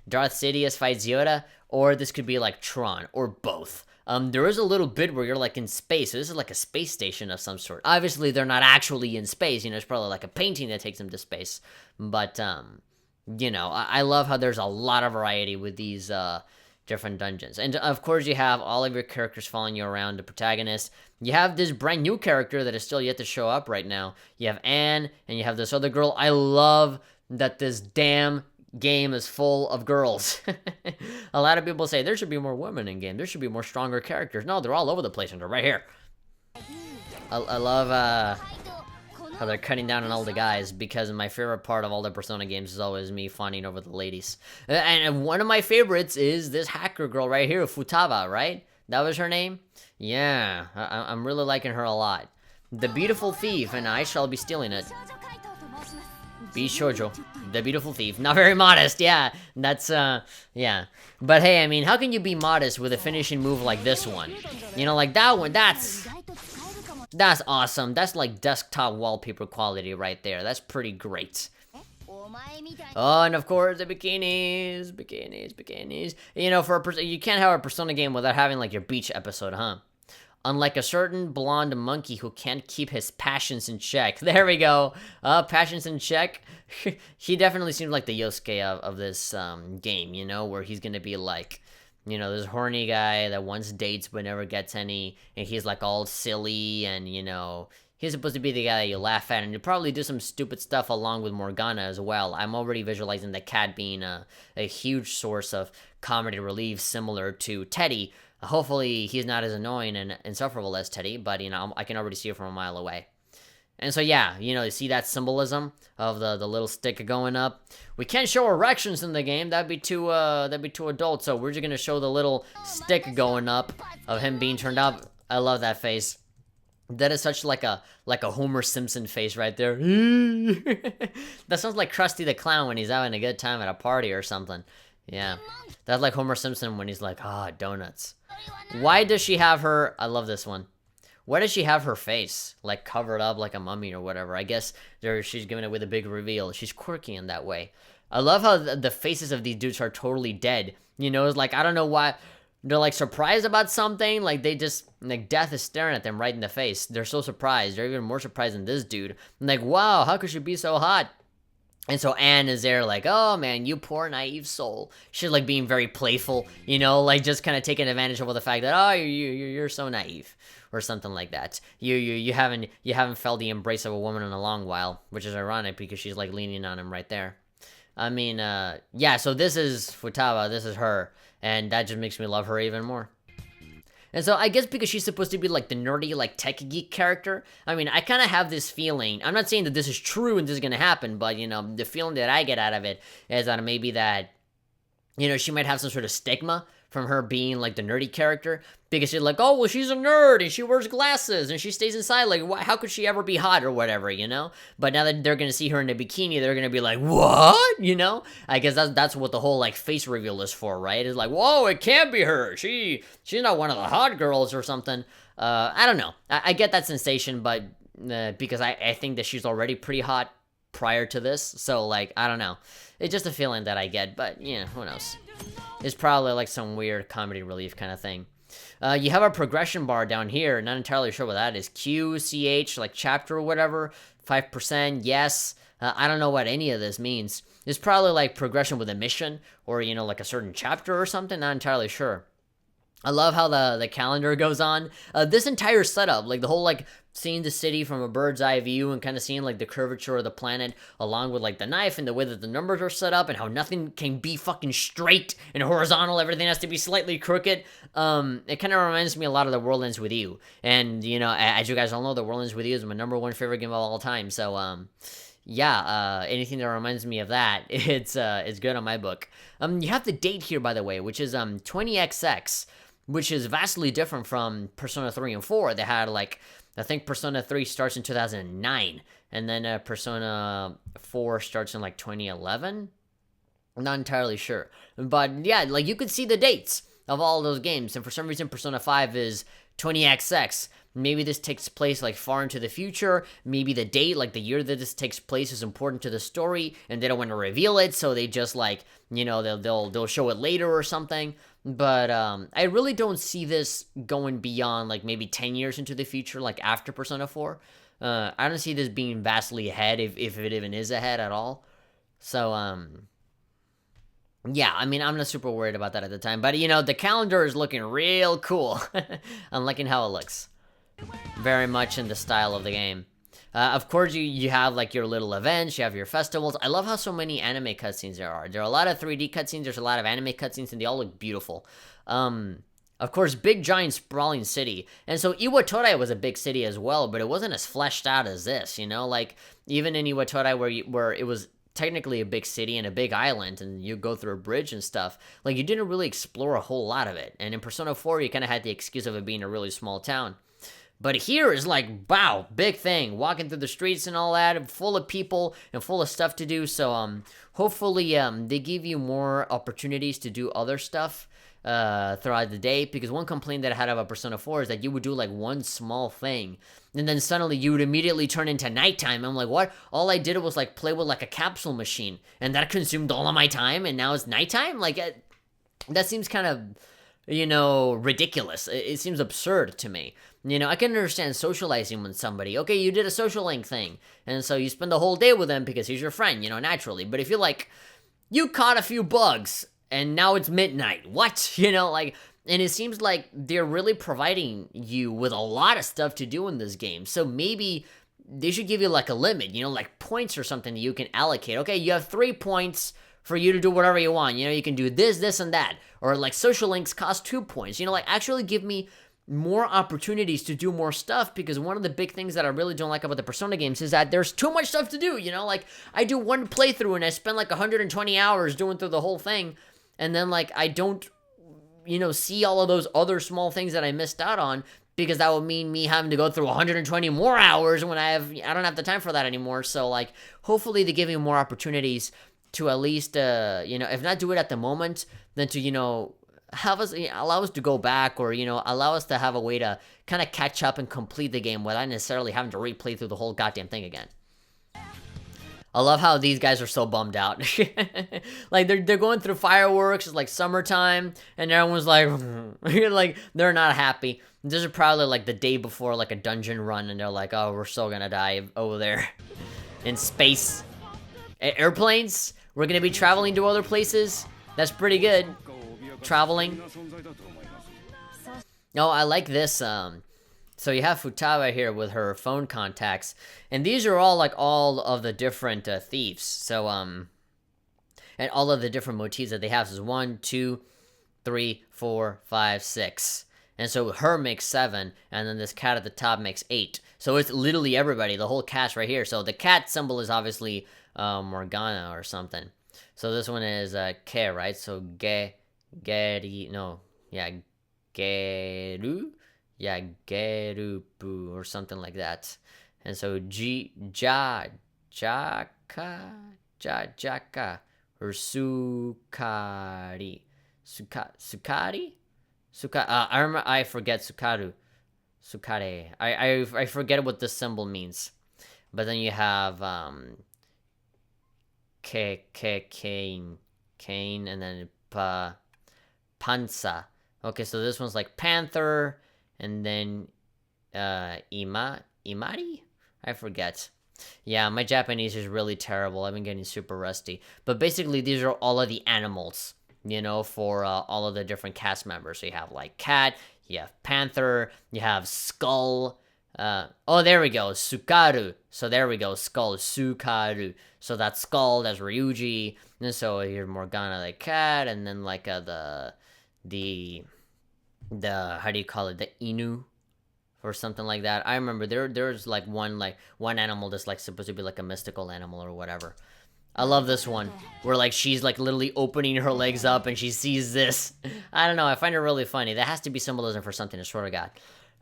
S1: Darth Sidious fights Yoda, or this could be like Tron, or both. There is a little bit where you're like in space, so this is like a space station of some sort. Obviously, they're not actually in space, you know, it's probably like a painting that takes them to space. But, you know, I love how there's a lot of variety with these, different dungeons. And of course you have all of your characters following you around, the protagonist. You have this brand new character that is still yet to show up right now. You have Anne, and you have this other girl. I love that this damn game is full of girls. A lot of people say there should be more women in game. There should be more stronger characters. No, they're all over the place and they're right here. I love how they're cutting down on all the guys, because my favorite part of all the Persona games is always me fawning over the ladies. And one of my favorites is this hacker girl right here, Futaba, right? That was her name? Yeah, I'm really liking her a lot. The beautiful thief, and I shall be stealing it. Be Shoujo, the beautiful thief. Not very modest, yeah. That's, yeah. But hey, I mean, how can you be modest with a finishing move like this one? You know, like that one, that's awesome. That's like desktop wallpaper quality right there. That's pretty great. Oh, and of course the bikinis. You know, you can't have a Persona game without having like your beach episode, huh? Unlike a certain blonde monkey who can't keep his passions in check. There we go. Passions in check. He definitely seems like the Yosuke of this game, you know, where he's gonna be like, you know, this horny guy that wants dates but never gets any, and he's like all silly, and you know, he's supposed to be the guy that you laugh at, and you probably do some stupid stuff along with Morgana as well. I'm already visualizing the cat being a huge source of comedy relief, similar to Teddy. Hopefully, he's not as annoying and insufferable as Teddy, but you know, I can already see it from a mile away. And so yeah, you know, you see that symbolism of the little stick going up. We can't show erections in the game. That'd be too adult. So we're just gonna show the little stick going up of him being turned up. I love that face. That is such like a Homer Simpson face right there. That sounds like Krusty the Clown when he's having a good time at a party or something. Yeah, that's like Homer Simpson when he's like, donuts. Why does she have her? I love this one. Why does she have her face, like, covered up like a mummy or whatever? I guess she's giving it with a big reveal. She's quirky in that way. I love how the faces of these dudes are totally dead. You know, it's like, I don't know why. They're, like, surprised about something. Like, they just, like, death is staring at them right in the face. They're so surprised. They're even more surprised than this dude. I'm like, wow, how could she be so hot? And so Anne is there like, oh man, you poor naive soul. She's like being very playful, you know, like just kind of taking advantage of the fact that, oh, you're so naive, or something like that. You haven't felt the embrace of a woman in a long while, which is ironic because she's like leaning on him right there. I mean, yeah, so this is Futaba, this is her, and that just makes me love her even more. And so I guess because she's supposed to be like the nerdy, like tech geek character, I mean, I kind of have this feeling, I'm not saying that this is true and this is going to happen, but, you know, the feeling that I get out of it is that maybe that, you know, she might have some sort of stigma from her being like the nerdy character, because she's like, oh, well, she's a nerd and she wears glasses and she stays inside, like, how could she ever be hot or whatever, you know? But now that they're gonna see her in a bikini, they're gonna be like, what? You know? I guess that's what the whole like face reveal is for, right? It's like, whoa, it can't be her. She's not one of the hot girls or something. I don't know. I get that sensation, but because I think that she's already pretty hot prior to this, so like, I don't know. It's just a feeling that I get, but yeah, who knows? It's probably like some weird comedy relief kind of thing. You have a progression bar down here. Not entirely sure what that is. Q, CH, like chapter or whatever. 5%, yes. I don't know what any of this means. It's probably like progression with a mission, or, you know, like a certain chapter or something. Not entirely sure. I love how the calendar goes on. This entire setup, like the whole like seeing the city from a bird's eye view and kind of seeing like the curvature of the planet, along with like the knife and the way that the numbers are set up and how nothing can be fucking straight and horizontal, everything has to be slightly crooked. It kind of reminds me a lot of The World Ends With You. And, you know, as you guys all know, The World Ends With You is my #1 favorite game of all time. So, yeah, anything that reminds me of that, it's good on my book. You have the date here, by the way, which is 20XX, which is vastly different from Persona 3 and 4. They had, like, I think Persona 3 starts in 2009, and then Persona 4 starts in, like, 2011? I'm not entirely sure. But, yeah, like, you could see the dates of all those games, and for some reason Persona 5 is 20XX. Maybe this takes place, like, far into the future. Maybe the date, like, the year that this takes place is important to the story, and they don't want to reveal it, so they just, like, you know, they'll show it later or something. But I really don't see this going beyond, like, maybe 10 years into the future, like, after Persona 4. I don't see this being vastly ahead, if it even is ahead at all. So, yeah, I mean, I'm not super worried about that at the time. But, you know, the calendar is looking real cool. I'm liking how it looks. Very much in the style of the game. Of course, you have, like, your little events, you have your festivals. I love how so many anime cutscenes there are. There are a lot of 3D cutscenes, there's a lot of anime cutscenes, and they all look beautiful. Of course, big, giant, sprawling city. And so Iwatodai was a big city as well, but it wasn't as fleshed out as this, you know? Like, even in Iwatodai, where it was technically a big city and a big island, and you go through a bridge and stuff, like, you didn't really explore a whole lot of it. And in Persona 4, you kind of had the excuse of it being a really small town. But here is like, wow, big thing, walking through the streets and all that, full of people and full of stuff to do. So hopefully they give you more opportunities to do other stuff throughout the day, because one complaint that I had about Persona 4 is that you would do like one small thing and then suddenly you would immediately turn into nighttime. I'm like, what? All I did was like play with like a capsule machine, and that consumed all of my time, and now it's nighttime? Like, that seems kind of, you know, ridiculous. It seems absurd to me. You know, I can understand socializing with somebody. Okay, you did a social link thing, and so you spend the whole day with them because he's your friend, you know, naturally. But if you're like, you caught a few bugs, and now it's midnight, what? You know, like, and it seems like they're really providing you with a lot of stuff to do in this game. So maybe they should give you like a limit, you know, like points or something that you can allocate. Okay, you have 3 points for you to do whatever you want. You know, you can do this, this, and that. Or like social links cost 2 points. You know, like actually give me more opportunities to do more stuff, because one of the big things that I really don't like about the Persona games is that there's too much stuff to do, you know? Like, I do one playthrough and I spend like 120 hours doing through the whole thing, and then like I don't, you know, see all of those other small things that I missed out on, because that would mean me having to go through 120 more hours when I don't have the time for that anymore. So like, hopefully they give me more opportunities to at least, you know, if not do it at the moment, then to, you know, allow us to go back, or, you know, allow us to have a way to kind of catch up and complete the game without necessarily having to replay through the whole goddamn thing again. I love how these guys are so bummed out. Like, they're going through fireworks, it's like summertime, and everyone's like, like, they're not happy. This is probably like the day before like a dungeon run, and they're like, oh, we're still gonna die over there in space. Airplanes? We're gonna be traveling to other places? That's pretty good. Traveling. Oh, I like this. So you have Futaba here with her phone contacts, and these are all like all of the different thieves. So and all of the different motifs that they have is 1, 2, 3, 4, 5, 6, and so her makes 7, and then this cat at the top makes 8. So it's literally everybody, the whole cast right here. So the cat symbol is obviously Morgana or something. So this one is Ke, right? So Geru, Gerupu, or something like that. And so Jaka, or Sukari. I forget Sukaru. Sukare. I forget what this symbol means. But then you have Kane, and then Pansa. Okay, so this one's like Panther, and then Imari? I forget. Yeah, my Japanese is really terrible. I've been getting super rusty. But basically, these are all of the animals, you know, for all of the different cast members. So you have like cat, you have panther, you have skull. Oh, there we go, Sukaru. So there we go, skull, Sukaru. So that's skull, that's Ryuji. And so here's Morgana, the cat, and then like the how do you call it, the Inu, or something like that. I remember there's like one animal that's like supposed to be like a mystical animal or whatever. I love this one where like she's like literally opening her legs up and she sees this. I don't know, I find it really funny. That has to be symbolism for something, I swear to God.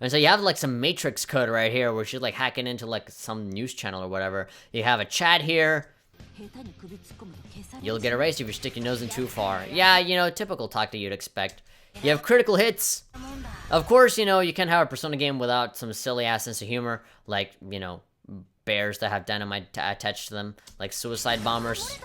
S1: And so you have like some Matrix code right here where she's like hacking into like some news channel or whatever. You have a chat here. You'll get erased if you stick your nose in too far. Yeah, you know, typical talk that you'd expect. You have critical hits. Of course, you know, you can't have a Persona game without some silly-ass sense of humor, like, you know, bears that have dynamite attached to them, like suicide bombers.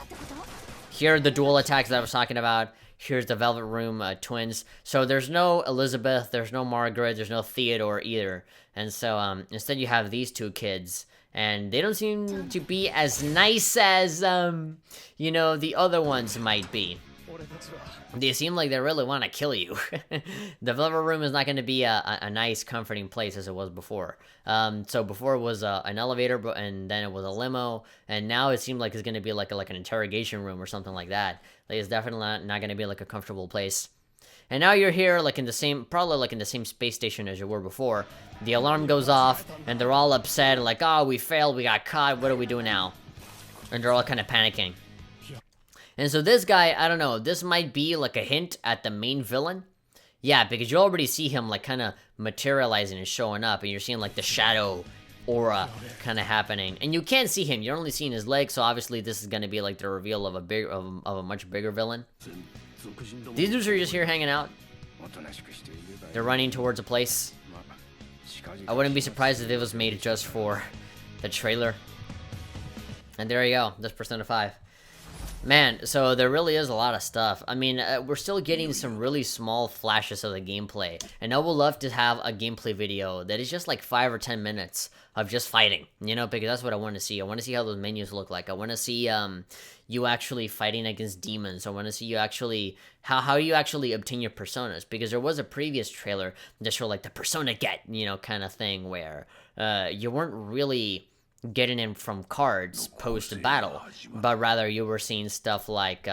S1: Here are the dual attacks that I was talking about. Here's the Velvet Room twins. So there's no Elizabeth, there's no Margaret, there's no Theodore either. And so instead you have these two kids. And they don't seem to be as nice as, you know, the other ones might be. They seem like they really want to kill you. The Velvet Room is not going to be a nice, comforting place as it was before. So before it was an elevator, and then it was a limo, and now it seemed like it's going to be like an interrogation room or something like that. Like, it's definitely not going to be like a comfortable place. And now you're here, like in the same, probably like in the same space station as you were before. The alarm goes off, and they're all upset, like, oh, we failed, we got caught, what do we do now? And they're all kind of panicking. And so this guy, I don't know, this might be like a hint at the main villain. Yeah, because you already see him like kind of materializing and showing up, and you're seeing like the shadow aura kind of happening. And you can't see him, you're only seeing his legs, so obviously this is going to be like the reveal of a much bigger villain. These dudes are just here hanging out. They're running towards a place. I wouldn't be surprised if it was made just for the trailer. And there you go, that's Persona 5. Man, so there really is a lot of stuff. I mean, we're still getting some really small flashes of the gameplay, and I would love to have a gameplay video that is just like 5 or 10 minutes of just fighting, you know, because that's what I want to see. I want to see how those menus look like. I want to see you actually fighting against demons. I want to see you actually how you actually obtain your personas, because there was a previous trailer that showed like the persona get, you know, kind of thing where you weren't really getting in from cards post-battle, but rather you were seeing stuff like,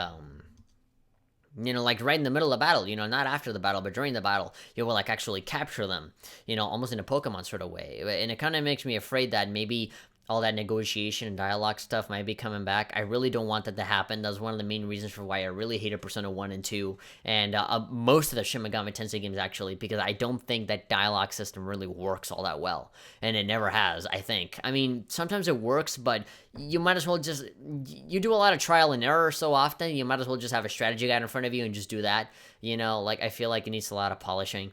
S1: you know, like right in the middle of battle, you know, not after the battle, but during the battle, you will like actually capture them, you know, almost in a Pokemon sort of way. And it kind of makes me afraid that maybe all that negotiation and dialogue stuff might be coming back. I really don't want that to happen. That's one of the main reasons for why I really hated Persona 1 and 2, and most of the Shin Megami Tensei games, actually, because I don't think that dialogue system really works all that well, and it never has, I think. I mean, sometimes it works, but you might as well just, you do a lot of trial and error so often, you might as well just have a strategy guide in front of you and just do that, you know? Like, I feel like it needs a lot of polishing.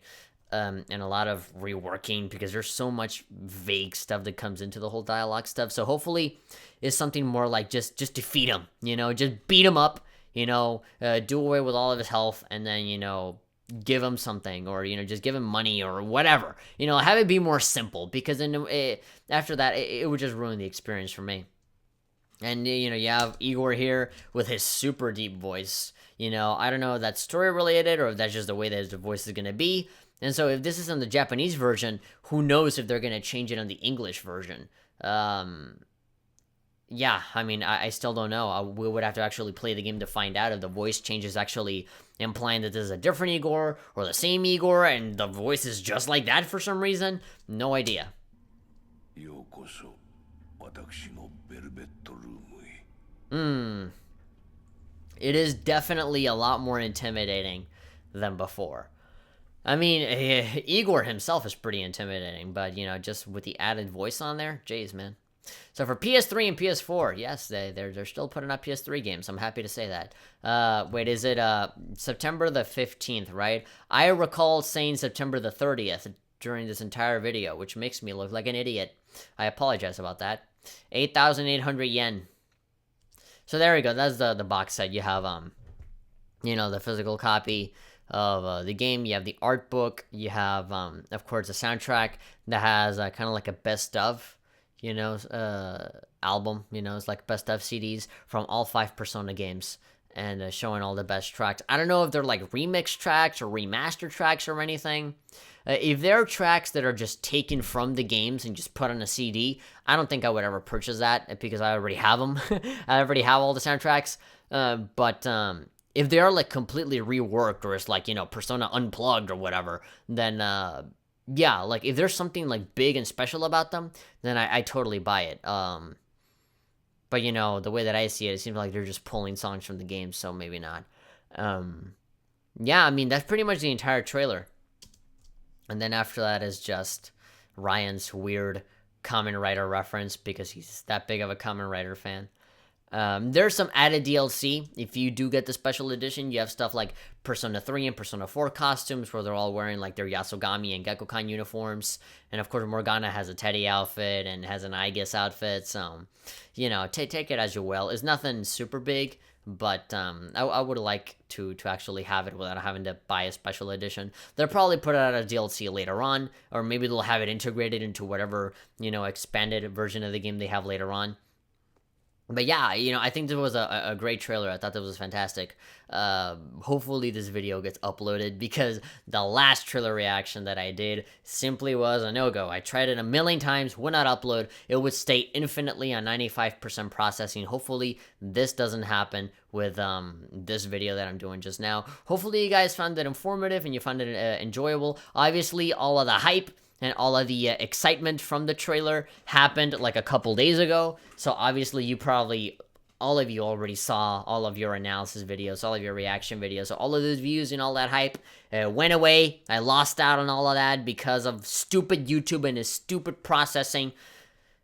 S1: And a lot of reworking, because there's so much vague stuff that comes into the whole dialogue stuff. So hopefully it's something more like just defeat him, you know, just beat him up, you know, do away with all of his health, and then, you know, give him something, or, you know, just give him money or whatever, you know, have it be more simple, because then after that it would just ruin the experience for me. And, you know, you have Igor here with his super deep voice. You know, I don't know if that's story related or if that's just the way that his voice is going to be. And so if this is on the Japanese version, who knows if they're going to change it on the English version. Yeah, I mean, I still don't know. We would have to actually play the game to find out if the voice change is actually implying that this is a different Igor or the same Igor and the voice is just like that for some reason. No idea. It is definitely a lot more intimidating than before. I mean, Igor himself is pretty intimidating, but, you know, just with the added voice on there, jeez, man. So for PS3 and PS4, yes, they're still putting up PS3 games. I'm happy to say that. Wait, is it September the 15th, right? I recall saying September the 30th during this entire video, which makes me look like an idiot. I apologize about that. 8,800 yen. So there we go. That's the box set. You have, you know, the physical copy of the game. You have the art book. You have, of course, the soundtrack that has kind of like a best of, you know, album. You know, it's like best of CDs from all 5 Persona games, and showing all the best tracks. I don't know if they're like remix tracks or remaster tracks or anything. If they're tracks that are just taken from the games and just put on a CD, I don't think I would ever purchase that, because I already have them. I already have all the soundtracks. But if they are like completely reworked, or it's like, you know, Persona Unplugged or whatever, then yeah, like if there's something like big and special about them, then I totally buy it. But, you know, the way that I see it, it seems like they're just pulling songs from the game, so maybe not. Yeah, I mean, that's pretty much the entire trailer. And then after that is just Ryan's weird Kamen Rider reference, because he's that big of a Kamen Rider fan. There's some added DLC. If you do get the special edition, you have stuff like Persona 3 and Persona 4 costumes, where they're all wearing like their Yasogami and Gekkokan uniforms. And of course, Morgana has a Teddy outfit and has an Aigis outfit. So, you know, take it as you will. It's nothing super big, but I would like to actually have it without having to buy a special edition. They'll probably put it out as DLC later on, or maybe they'll have it integrated into whatever, you know, expanded version of the game they have later on. But yeah, you know, I think this was a great trailer. I thought that was fantastic. Hopefully this video gets uploaded, because the last trailer reaction that I did simply was a no-go. I tried it a million times, would not upload. It would stay infinitely on 95% processing. Hopefully this doesn't happen with this video that I'm doing just now. Hopefully you guys found it informative and you found it enjoyable. Obviously, all of the hype and all of the excitement from the trailer happened like a couple days ago. So obviously you probably, all of you already saw all of your analysis videos, all of your reaction videos. So all of those views and all that hype went away. I lost out on all of that because of stupid YouTube and its stupid processing.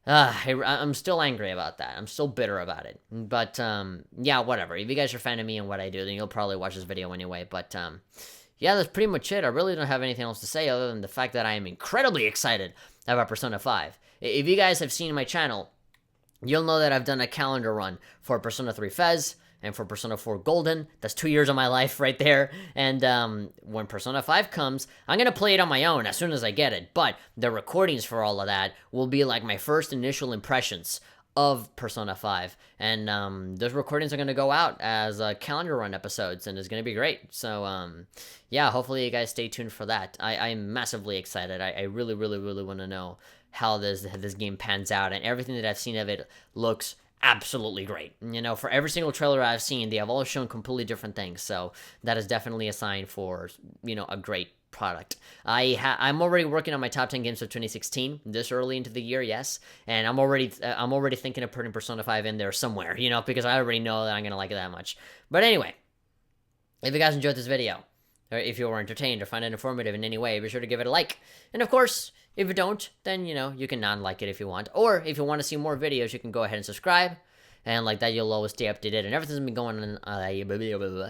S1: I'm still angry about that. I'm still bitter about it. But yeah, whatever. If you guys are a fan of me and what I do, then you'll probably watch this video anyway. But yeah, that's pretty much it. I really don't have anything else to say other than the fact that I am incredibly excited about Persona 5. If you guys have seen my channel, you'll know that I've done a calendar run for Persona 3 FES, and for Persona 4 Golden, that's 2 years of my life right there. And when Persona 5 comes, I'm gonna play it on my own as soon as I get it. But the recordings for all of that will be like my first initial impressions of Persona 5, and those recordings are going to go out as calendar run episodes, and it's going to be great. So yeah, hopefully you guys stay tuned for that. I'm massively excited. I really want to know how this game pans out, and everything that I've seen of it looks absolutely great. You know, for every single trailer I've seen, they have all shown completely different things, so that is definitely a sign for, you know, a great product. I'm already working on my top 10 games of 2016 this early into the year, yes, and I'm already thinking of putting Persona 5 in there somewhere, you know, because I already know that I'm gonna like it that much. But anyway, if you guys enjoyed this video, or if you were entertained or find it informative in any way, be sure to give it a like. And of course, if you don't, then, you know, you can non-like it if you want. Or if you want to see more videos, you can go ahead and subscribe. And like that, you'll always stay updated. And everything's been going on,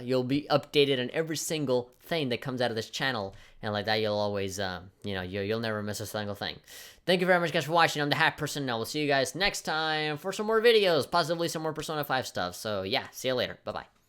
S1: you'll be updated on every single thing that comes out of this channel. And like that, you'll always, you know, you'll never miss a single thing. Thank you very much, guys, for watching. I'm the Hat Person, and I will see you guys next time for some more videos. Possibly some more Persona 5 stuff. So yeah, see you later. Bye-bye.